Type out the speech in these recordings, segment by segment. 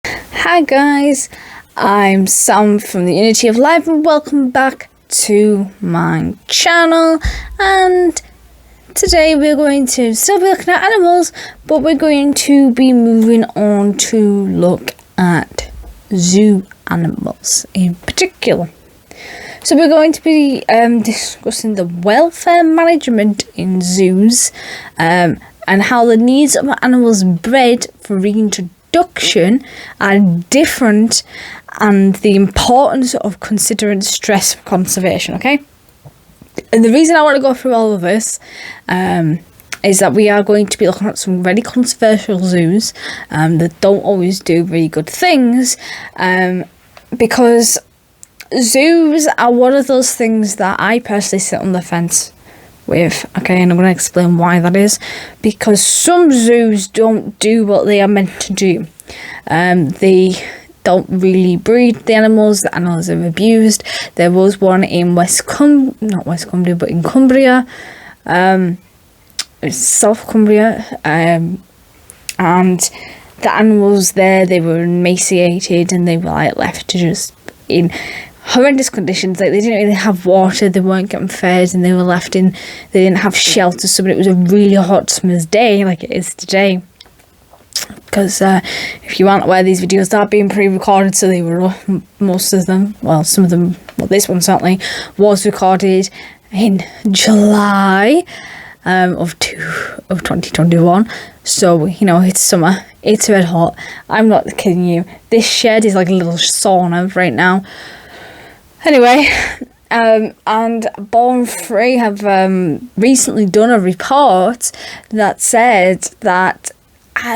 Hi guys, I'm Sam from the Unity of Life and welcome back to my channel. And today we're going to still be looking at animals, but we're going to be moving on to look at zoo animals in particular. So we're going to be discussing the welfare management in zoos and how the needs of animals bred for reintroduction are different, and the importance of considering stress for conservation, okay? And the reason I want to go through all of this is that we are going to be looking at some very controversial zoos that don't always do very good things, because zoos are one of those things that I personally sit on the fence with, okay, and I'm going to explain why that is. Because some zoos don't do what they are meant to do. They don't really breed the animals are abused. There was one in in Cumbria, South Cumbria, and the animals there, they were emaciated and they were left to just in horrendous conditions. They didn't really have water, they weren't getting fed, and they were left in, they didn't have shelter. So it was a really hot summer's day like it is today, because if you aren't aware, these videos are being pre-recorded, so they were, most of them, well, some of them, well, this one certainly was recorded in July of 2021. So, you know, it's summer, it's red hot. I'm not kidding you, this shed is like a little sauna right now. Anyway, and Born Free have recently done a report that said that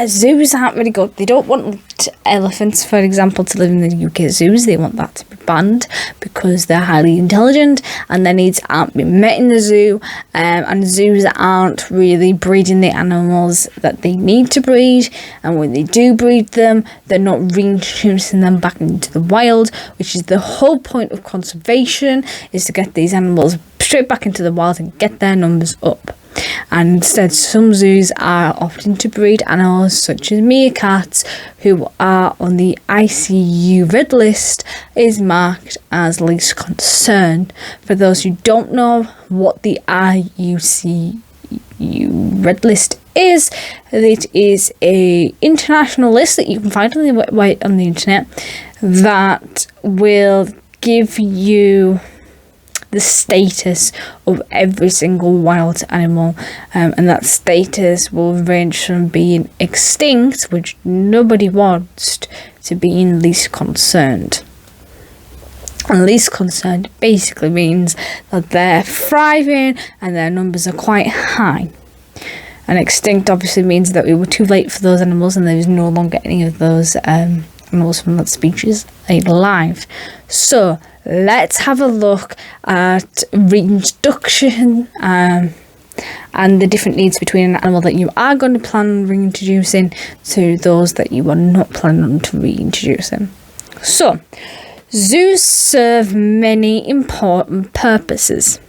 zoos aren't really good. They don't want elephants, for example, to live in the UK zoos. They want that to be banned because they're highly intelligent and their needs aren't being met in the zoo, and zoos aren't really breeding the animals that they need to breed, and when they do breed them, they're not reintroducing them back into the wild, which is the whole point of conservation, is to get these animals straight back into the wild and get their numbers up. And instead, some zoos are opting to breed animals such as meerkats, who are on the ICU red list, is marked as least concern. For those who don't know what the IUCU red list is, it is a international list that you can find on the internet that will give you the status of every single wild animal, and that status will range from being extinct, which nobody wants, to being least concerned. And least concerned basically means that they're thriving and their numbers are quite high. And extinct obviously means that we were too late for those animals and there is no longer any of those animals from that species alive. So let's have a look at reintroduction and the different needs between an animal that you are going to plan on reintroducing to those that you are not planning on to reintroducing. So, zoos serve many important purposes.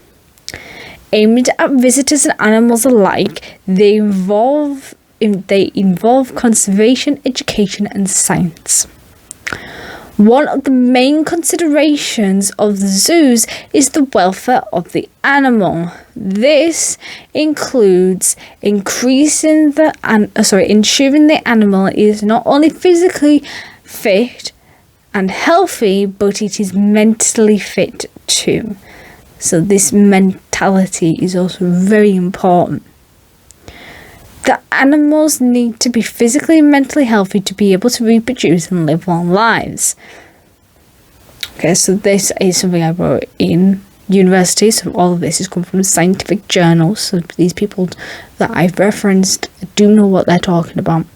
Aimed at visitors and animals alike, they involve conservation, education, and science. One of the main considerations of the zoos is the welfare of the animal. This includes ensuring the animal is not only physically fit and healthy, but it is mentally fit too. So this mentality is also very important. The animals need to be physically and mentally healthy to be able to reproduce and live long lives. Okay, so this is something I wrote in university, so all of this has come from scientific journals, so these people that I've referenced do know what they're talking about.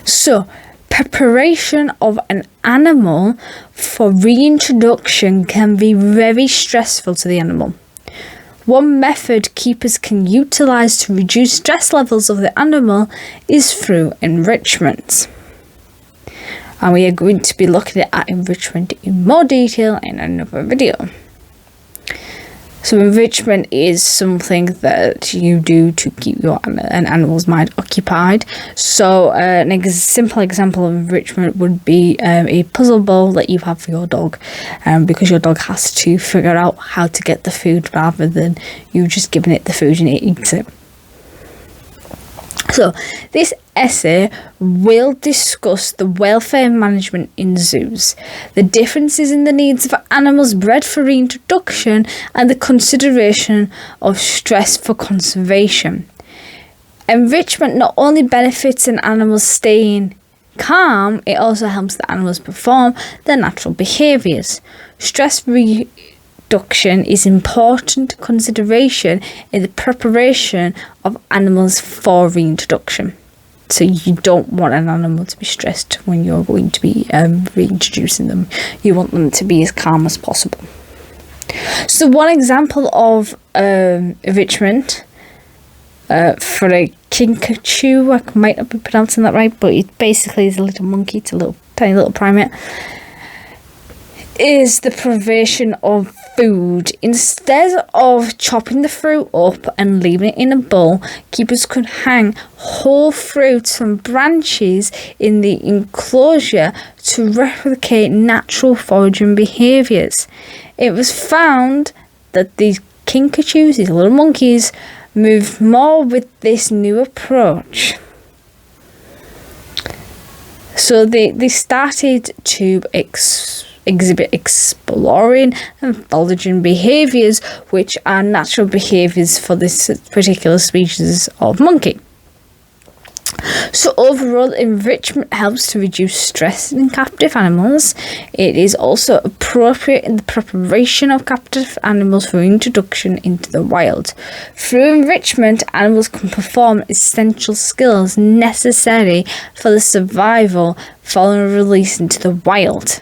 So, preparation of an animal for reintroduction can be very stressful to the animal. One method keepers can utilize to reduce stress levels of the animal is through enrichment. And we are going to be looking at enrichment in more detail in another video. So enrichment is something that you do to keep an animal's mind occupied. So simple example of enrichment would be a puzzle ball that you have for your dog, because your dog has to figure out how to get the food rather than you just giving it the food and it eats it. So this essay will discuss the welfare management in zoos, the differences in the needs of animals bred for reintroduction, and the consideration of stress for conservation. Enrichment not only benefits an animal staying calm, it also helps the animals perform their natural behaviours. Stress reduction is important consideration in the preparation of animals for reintroduction. So you don't want an animal to be stressed when you're going to be reintroducing them. You want them to be as calm as possible. So one example of enrichment for a kinkajou, I might not be pronouncing that right, but it basically is a little monkey, it's a tiny little primate, is the provision of food. Instead of chopping the fruit up and leaving it in a bowl, keepers could hang whole fruits from branches in the enclosure to replicate natural foraging behaviours. It was found that these kinkajous, these little monkeys, moved more with this new approach. So they started to exhibit exploring and foraging behaviours, which are natural behaviours for this particular species of monkey. So overall, enrichment helps to reduce stress in captive animals. It is also appropriate in the preparation of captive animals for introduction into the wild. Through enrichment, animals can perform essential skills necessary for the survival following release into the wild.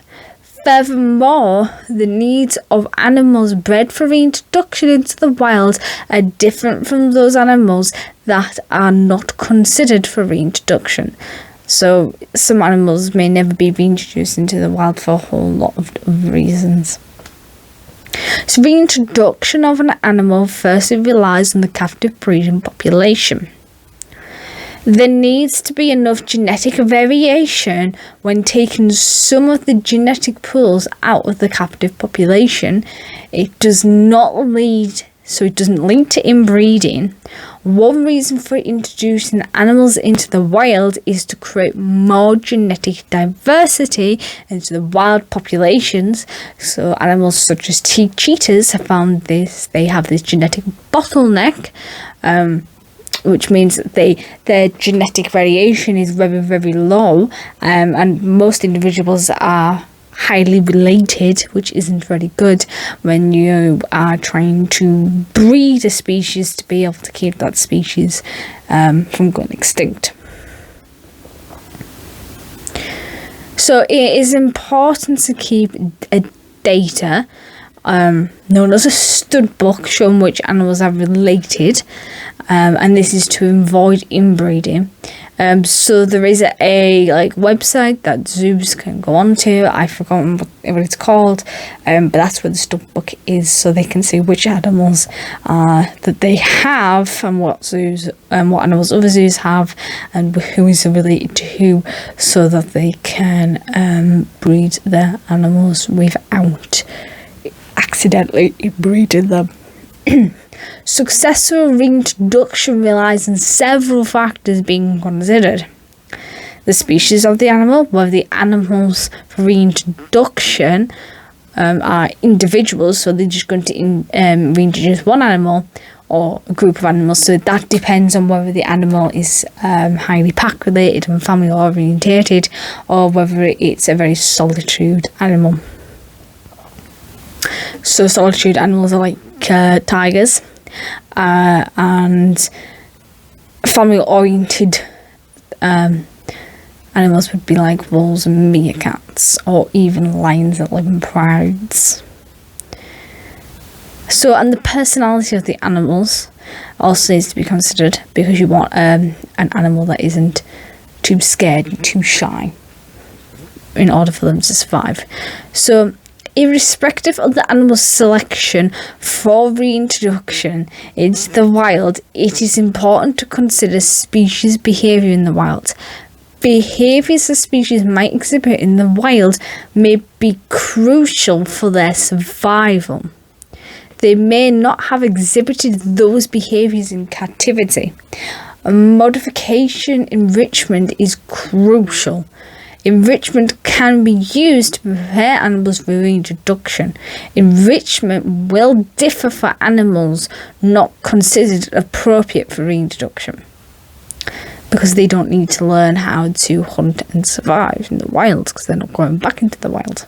Furthermore, the needs of animals bred for reintroduction into the wild are different from those animals that are not considered for reintroduction. So some animals may never be reintroduced into the wild for a whole lot of reasons. So reintroduction of an animal firstly relies on the captive breeding population. There needs to be enough genetic variation when taking some of the genetic pools out of the captive population. It doesn't lead to inbreeding. One reason for introducing animals into the wild is to create more genetic diversity into the wild populations. So animals such as cheetahs have found this. They have this genetic bottleneck, which means that their genetic variation is very, very low, and most individuals are highly related, which isn't very good when you are trying to breed a species to be able to keep that species from going extinct. So it is important to keep a data known as a stud book showing which animals are related, and this is to avoid inbreeding. So there is a website that zoos can go on to. I've forgotten what it's called, but that's where the stud book is, so they can see which animals that they have and what animals other zoos have and who is related to who, so that they can breed their animals without accidentally breeding them. Successful reintroduction relies on several factors being considered. The species of the animal, whether the animals for reintroduction are individuals, so they're just going to reintroduce one animal or a group of animals, so that depends on whether the animal is highly pack related and family orientated, or whether it's a very solitude animal. So solitude animals are like tigers, and family-oriented animals would be like wolves and meerkats, or even lions that live in prides. So, and the personality of the animals also needs to be considered, because you want an animal that isn't too scared and too shy in order for them to survive. So Irrespective of the animal's selection for reintroduction into the wild, it is important to consider species behaviour in the wild. Behaviours a species might exhibit in the wild may be crucial for their survival. They may not have exhibited those behaviours in captivity. Modification enrichment is crucial. Enrichment can be used to prepare animals for reintroduction. Enrichment will differ for animals not considered appropriate for reintroduction, because they don't need to learn how to hunt and survive in the wild, because they're not going back into the wild.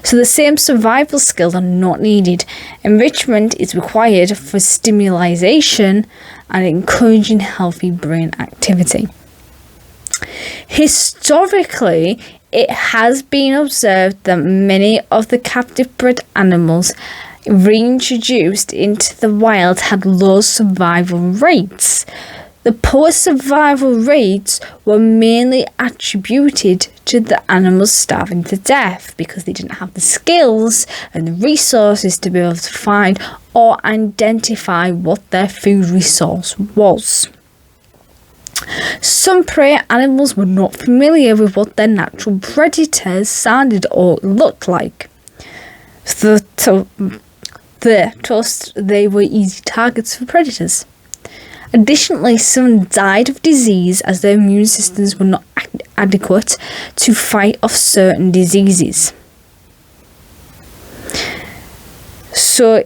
So the same survival skills are not needed. Enrichment is required for stimulation and encouraging healthy brain activity. Historically, it has been observed that many of the captive bred animals reintroduced into the wild had low survival rates. The poor survival rates were mainly attributed to the animals starving to death because they didn't have the skills and the resources to be able to find or identify what their food resource was. Some prey animals were not familiar with what their natural predators sounded or looked like. Thus, they were easy targets for predators. Additionally, some died of disease as their immune systems were not adequate to fight off certain diseases. So,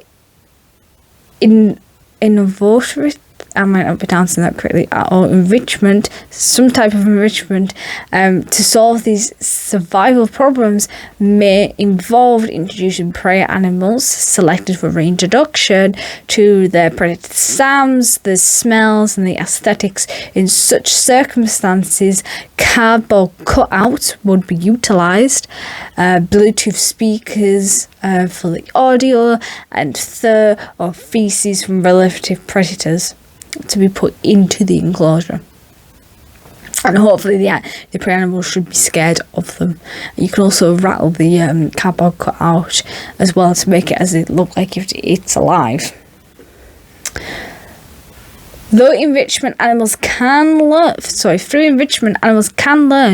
in innovative, I might not be pronouncing that correctly, or enrichment, some type of enrichment to solve these survival problems may involve introducing prey animals selected for reintroduction to their predator sounds, the smells and the aesthetics. In such circumstances, cardboard cutouts would be utilised, Bluetooth speakers for the audio, and fur or feces from relative predators to be put into the enclosure. And hopefully the prey animals should be scared of them. You can also rattle the cardboard cut out as well to make it as it look like it's alive. Through enrichment, animals can learn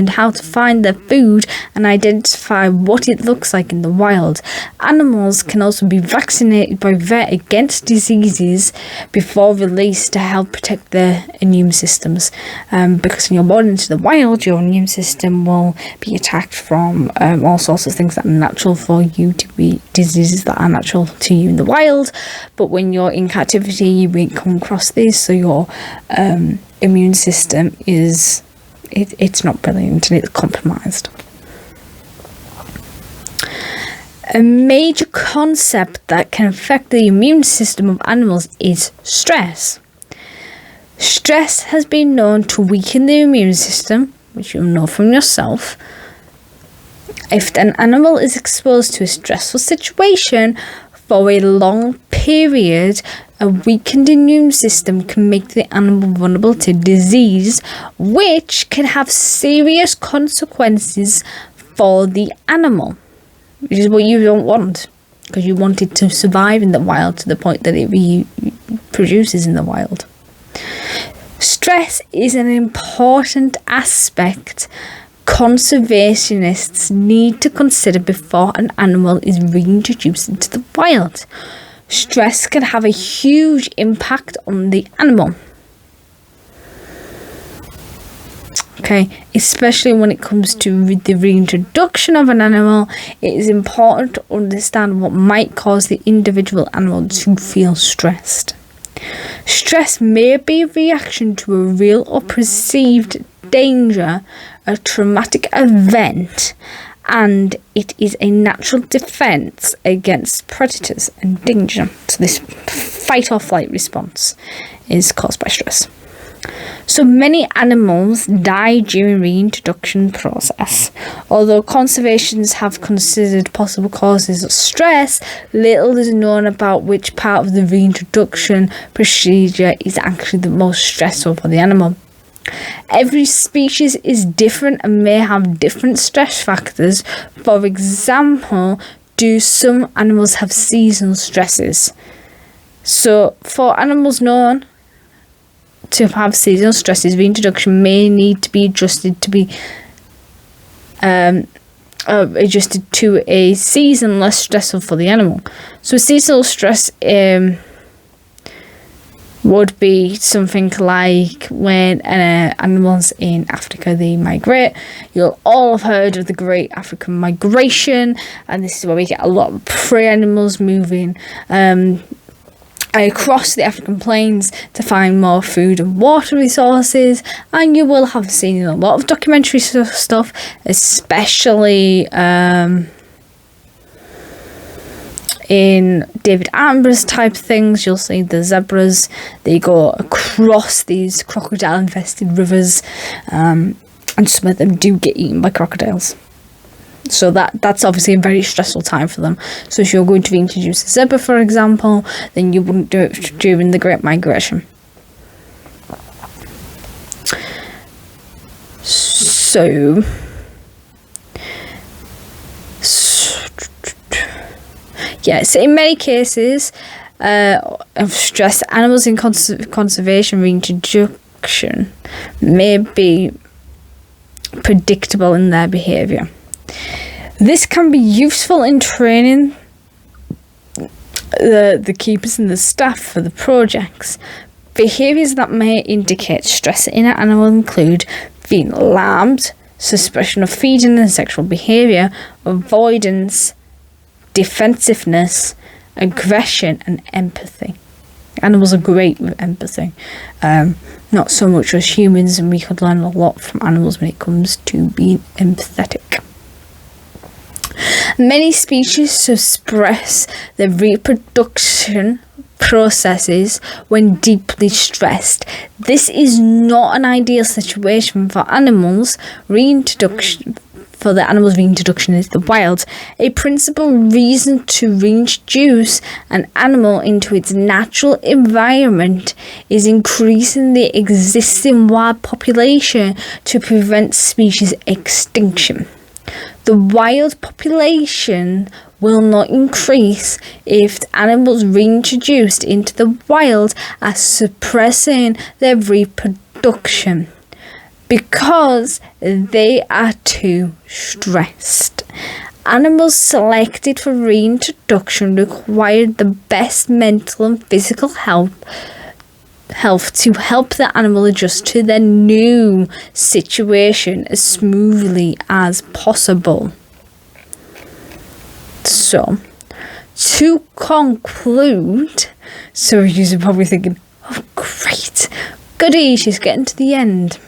how to find their food and identify what it looks like in the wild. Animals can also be vaccinated by vet against diseases before release to help protect their immune systems. Because when you're born into the wild, your immune system will be attacked from all sorts of things that are natural for you to be diseases that are natural to you in the wild. But when you're in captivity, you won't come across these, so your immune system it's not brilliant and it's compromised. A major concept that can affect the immune system of animals is stress. Stress has been known to weaken the immune system, which you'll know from yourself. If an animal is exposed to a stressful situation for a long period, a weakened immune system can make the animal vulnerable to disease, which can have serious consequences for the animal, which is what you don't want, because you want it to survive in the wild to the point that it reproduces in the wild. Stress is an important aspect conservationists need to consider before an animal is reintroduced into the wild. Stress can have a huge impact on the animal. Okay, especially when it comes to the reintroduction of an animal, it is important to understand what might cause the individual animal to feel stressed. Stress may be a reaction to a real or perceived danger, a traumatic event, and it is a natural defense against predators and danger. So this fight or flight response is caused by stress. So many animals die during reintroduction process. Although conservationists have considered possible causes of stress, little is known about which part of the reintroduction procedure is actually the most stressful for the animal. Every species is different and may have different stress factors. For example, do some animals have seasonal stresses? So for animals known to have seasonal stresses, reintroduction may need to be adjusted to a season less stressful for the animal. So seasonal stress would be something like when animals in Africa, they migrate. You'll all have heard of the Great African Migration, and this is where we get a lot of prey animals moving across the African plains to find more food and water resources. And you will have seen a lot of documentary stuff, especially in David Attenborough's type things. You'll see the zebras, they go across these crocodile-infested rivers, and some of them do get eaten by crocodiles. So that's obviously a very stressful time for them. So if you're going to reintroduce a zebra, for example, then you wouldn't do it during the Great Migration. So in many cases of stress, animals in conservation reintroduction may be predictable in their behaviour. This can be useful in training the keepers and the staff for the projects. Behaviours that may indicate stress in an animal include being alarmed, suspicion of feeding and sexual behaviour, avoidance, defensiveness, aggression, and empathy. Animals are great with empathy, not so much as humans, and we could learn a lot from animals when it comes to being empathetic. Many species suppress their reproduction processes when deeply stressed. This is not an ideal situation for animals. For the animal's reintroduction into the wild. A principal reason to reintroduce an animal into its natural environment is increasing the existing wild population to prevent species extinction. The wild population will not increase if the animals reintroduced into the wild are suppressing their reproduction, because they are too stressed. Animals selected for reintroduction required the best mental and physical health to help the animal adjust to their new situation as smoothly as possible. So, to conclude, so you're probably thinking, oh great, goody, she's getting to the end.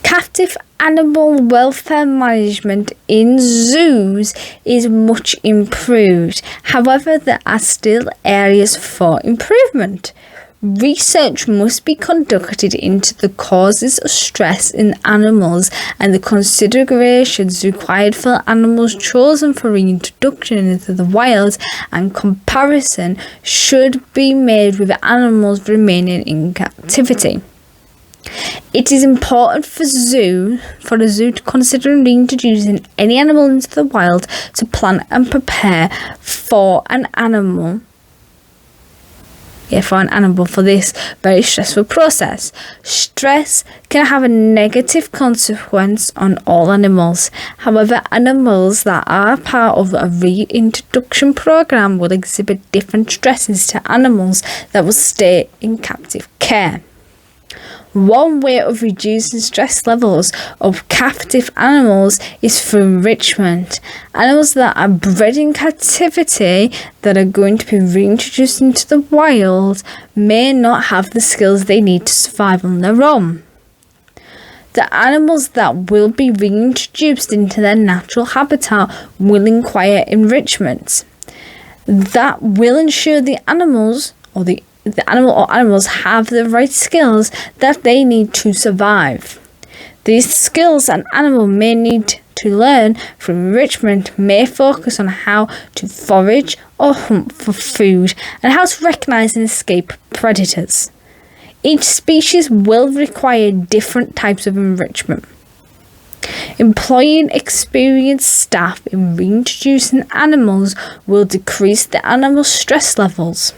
Captive animal welfare management in zoos is much improved. However, there are still areas for improvement. Research must be conducted into the causes of stress in animals and the considerations required for animals chosen for reintroduction into the wild, and comparison should be made with animals remaining in captivity. It is important for a zoo to consider reintroducing any animal into the wild to plan and prepare for an animal for this very stressful process. Stress can have a negative consequence on all animals. However, animals that are part of a reintroduction program will exhibit different stresses to animals that will stay in captive care. One way of reducing stress levels of captive animals is through enrichment. Animals that are bred in captivity that are going to be reintroduced into the wild may not have the skills they need to survive on their own. The animals that will be reintroduced into their natural habitat will require enrichment. That will ensure the animals or the animal or animals have the right skills that they need to survive. These skills an animal may need to learn through enrichment may focus on how to forage or hunt for food and how to recognize and escape predators. Each species will require different types of enrichment. Employing experienced staff in reintroducing animals will decrease the animal's stress levels.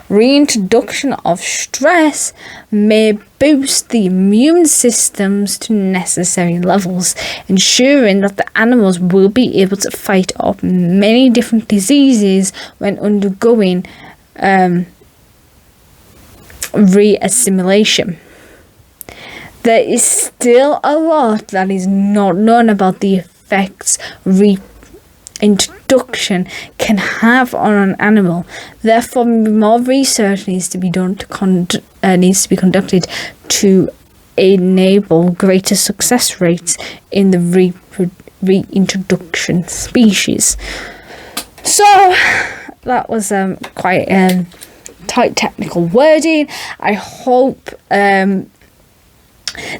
Reintroduction of stress may boost the immune systems to necessary levels, ensuring that the animals will be able to fight off many different diseases when undergoing reassimilation. There is still a lot that is not known about the effects reintroduction can have on an animal. Therefore, more research needs to be conducted to enable greater success rates in the reintroduction species. So that was quite tight technical wording. I hope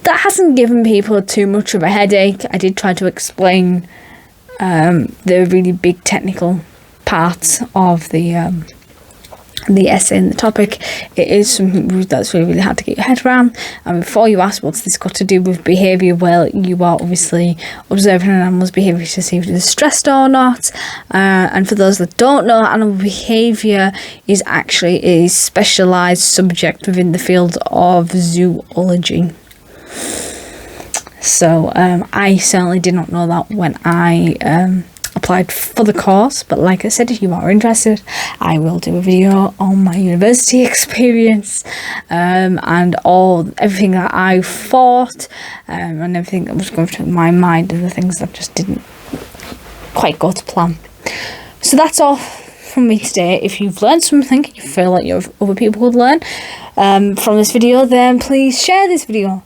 that hasn't given people too much of a headache. I did try to explain the really big technical parts of the essay and the topic. It is something that's really, really hard to get your head around. And before you ask what's this got to do with behaviour, well, you are obviously observing an animal's behaviour to see if it is stressed or not. And for those that don't know, animal behaviour is actually a specialised subject within the field of zoology. So I certainly did not know that when I applied for the course, but like I said, if you are interested, I will do a video on my university experience and everything that I thought and everything that was going through my mind and the things that just didn't quite go to plan. So that's all from me today. If you've learned something, you feel like other people would learn from this video, then please share this video.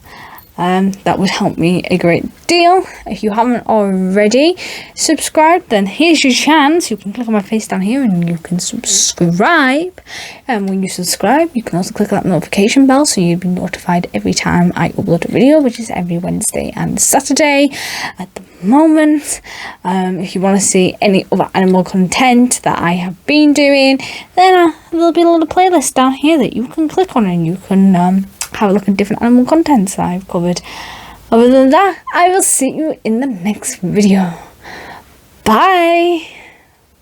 That would help me a great deal. If you haven't already subscribed, then here's your chance. You can click on my face down here and you can subscribe. And when you subscribe, you can also click that notification bell so you'll be notified every time I upload a video, which is every Wednesday and Saturday at the moment. If you want to see any other animal content that I have been doing, then there'll be a little playlist down here that you can click on and you can have a look at different animal contents that I've covered. Other than that, I will see you in the next video. Bye!